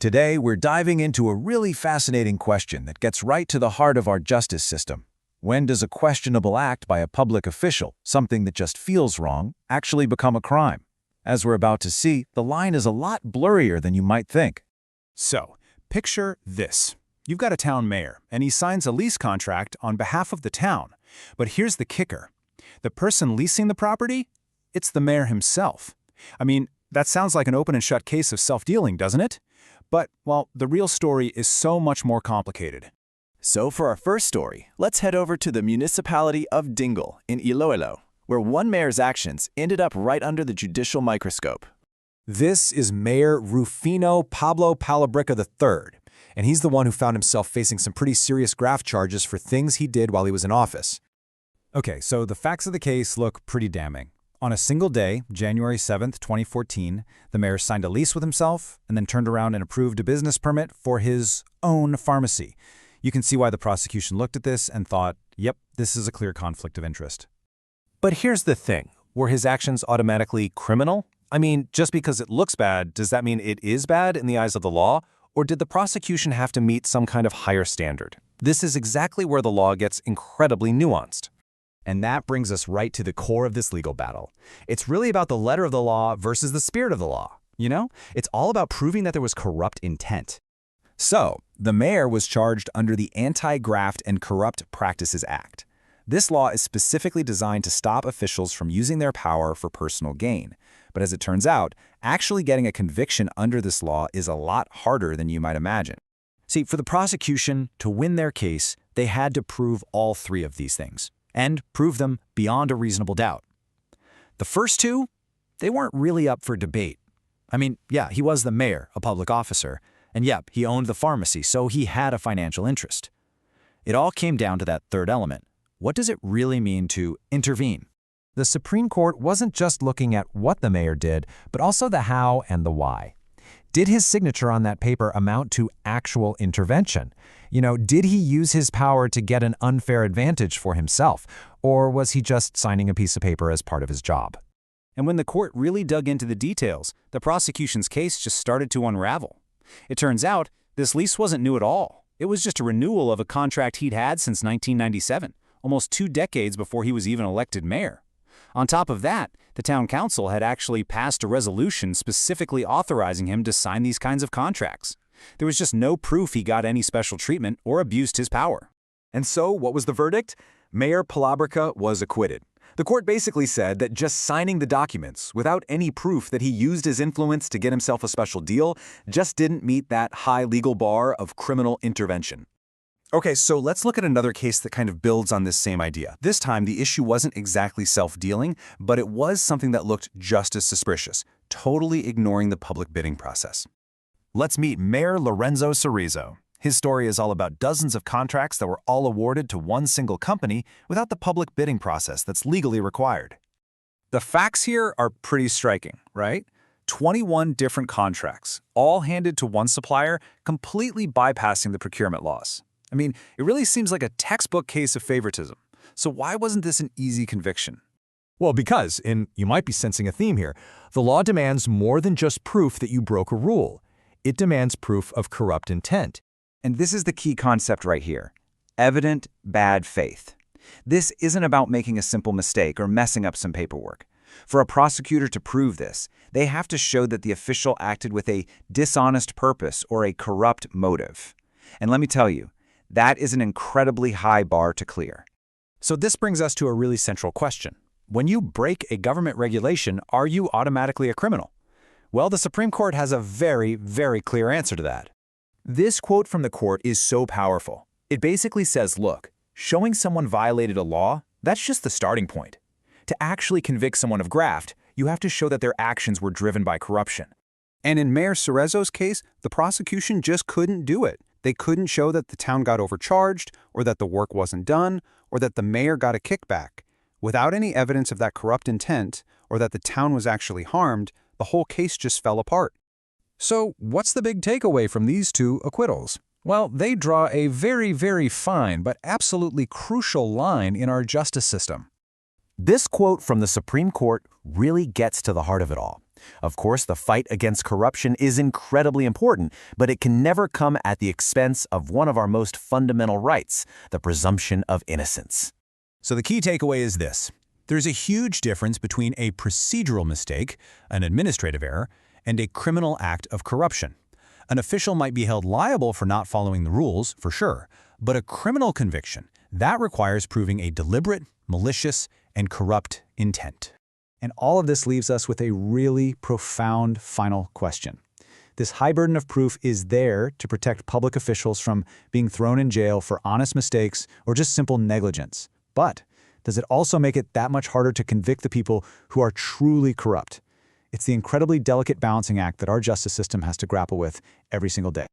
Today, we're diving into a really fascinating question that gets right to the heart of our justice system. When does a questionable act by a public official, something that just feels wrong, actually become a crime? As we're about to see, the line is a lot blurrier than you might think. So, picture this. You've got a town mayor, and he signs a lease contract on behalf of the town. But here's the kicker. The person leasing the property? It's the mayor himself. I mean, that sounds like an open and shut case of self-dealing, doesn't it? But, well, the real story is so much more complicated. So for our first story, let's head over to the municipality of Dingle in Iloilo, where one mayor's actions ended up right under the judicial microscope. This is Mayor Rufino Pablo Palabrica III, and he's the one who found himself facing some pretty serious graft charges for things he did while he was in office. Okay, so the facts of the case look pretty damning. On a single day, January 7th, 2014, the mayor signed a lease with himself and then turned around and approved a business permit for his own pharmacy. You can see why the prosecution looked at this and thought, yep, this is a clear conflict of interest. But here's the thing. Were his actions automatically criminal? I mean, just because it looks bad, does that mean it is bad in the eyes of the law? Or did the prosecution have to meet some kind of higher standard? This is exactly where the law gets incredibly nuanced. And that brings us right to the core of this legal battle. It's really about the letter of the law versus the spirit of the law. You know, it's all about proving that there was corrupt intent. So, the mayor was charged under the Anti-Graft and Corrupt Practices Act. This law is specifically designed to stop officials from using their power for personal gain. But as it turns out, actually getting a conviction under this law is a lot harder than you might imagine. See, for the prosecution to win their case, they had to prove all three of these things, and prove them beyond a reasonable doubt. The first two, they weren't really up for debate. I mean, yeah, he was the mayor, a public officer, and yep, he owned the pharmacy, so he had a financial interest. It all came down to that third element. What does it really mean to intervene? The Supreme Court wasn't just looking at what the mayor did, but also the how and the why. Did his signature on that paper amount to actual intervention? You know, did he use his power to get an unfair advantage for himself, or was he just signing a piece of paper as part of his job? And when the court really dug into the details, the prosecution's case just started to unravel. It turns out, this lease wasn't new at all. It was just a renewal of a contract he'd had since 1997, almost 2 decades before he was even elected mayor. On top of that, the town council had actually passed a resolution specifically authorizing him to sign these kinds of contracts. There was just no proof he got any special treatment or abused his power. And so, what was the verdict? Mayor Palabrica was acquitted. The court basically said that just signing the documents without any proof that he used his influence to get himself a special deal just didn't meet that high legal bar of criminal intervention. Okay, so let's look at another case that kind of builds on this same idea. This time, the issue wasn't exactly self-dealing, but it was something that looked just as suspicious, totally ignoring the public bidding process. Let's meet Mayor Lorenzo Cerezo. His story is all about dozens of contracts that were all awarded to one single company without the public bidding process that's legally required. The facts here are pretty striking, right? 21 different contracts, all handed to one supplier, completely bypassing the procurement laws. I mean, it really seems like a textbook case of favoritism. So why wasn't this an easy conviction? Well, because, and you might be sensing a theme here, the law demands more than just proof that you broke a rule. It demands proof of corrupt intent. And this is the key concept right here. Evident bad faith. This isn't about making a simple mistake or messing up some paperwork. For a prosecutor to prove this, they have to show that the official acted with a dishonest purpose or a corrupt motive. And let me tell you, that is an incredibly high bar to clear. So this brings us to a really central question. When you break a government regulation, are you automatically a criminal? Well, the Supreme Court has a very, very clear answer to that. This quote from the court is so powerful. It basically says, look, showing someone violated a law, that's just the starting point. To actually convict someone of graft, you have to show that their actions were driven by corruption. And in Mayor Cerezo's case, the prosecution just couldn't do it. They couldn't show that the town got overcharged, or that the work wasn't done, or that the mayor got a kickback. Without any evidence of that corrupt intent, or that the town was actually harmed, the whole case just fell apart. So what's the big takeaway from these two acquittals? Well, they draw a very, very fine but absolutely crucial line in our justice system. This quote from the Supreme Court really gets to the heart of it all. Of course, the fight against corruption is incredibly important, but it can never come at the expense of one of our most fundamental rights, the presumption of innocence. So the key takeaway is this. There's a huge difference between a procedural mistake, an administrative error, and a criminal act of corruption. An official might be held liable for not following the rules, for sure, but a criminal conviction, that requires proving a deliberate, malicious, and corrupt intent. And all of this leaves us with a really profound final question. This high burden of proof is there to protect public officials from being thrown in jail for honest mistakes or just simple negligence. But does it also make it that much harder to convict the people who are truly corrupt? It's the incredibly delicate balancing act that our justice system has to grapple with every single day.